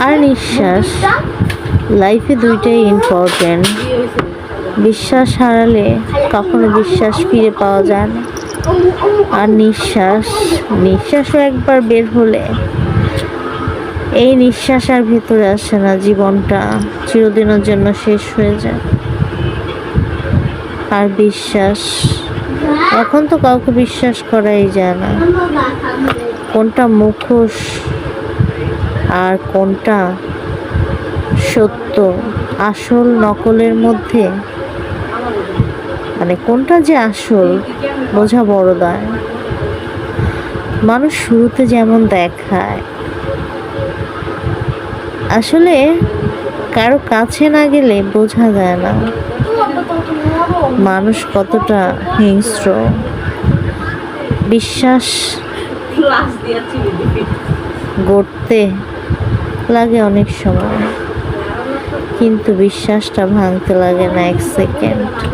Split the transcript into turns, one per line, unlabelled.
আর নিঃশ্বাস। লাইফে দুইটাই ইম্পর্টেন্ট। বিশ্বাস হারালে কখনো বিশ্বাস ফিরে পাওয়া যায় না। আর নিঃশ্বাসও একবার বের হলে এই নিঃশ্বাস আর ভেতরে আসে না, জীবনটা চিরদিনের জন্য শেষ হয়ে যায়। আর বিশ্বাস, এখন তো কাউকে বিশ্বাস করাই যায় না। কোনটা মুখোশ আর কোনটা সত্য, আসল নকলের মধ্যে মানে কোনটা যে আসল বোঝা বড় দায়। মানুষ শুরুতে যেমন দেখায়, আসলে কারো কাছে না গেলে বোঝা যায় না মানুষ কতটা হিংস্র। বিশ্বাস গড়তে লাগে অনেক সময়, কিন্তু বিশ্বাসটা ভাঙতে লাগে না 1 সেকেন্ড।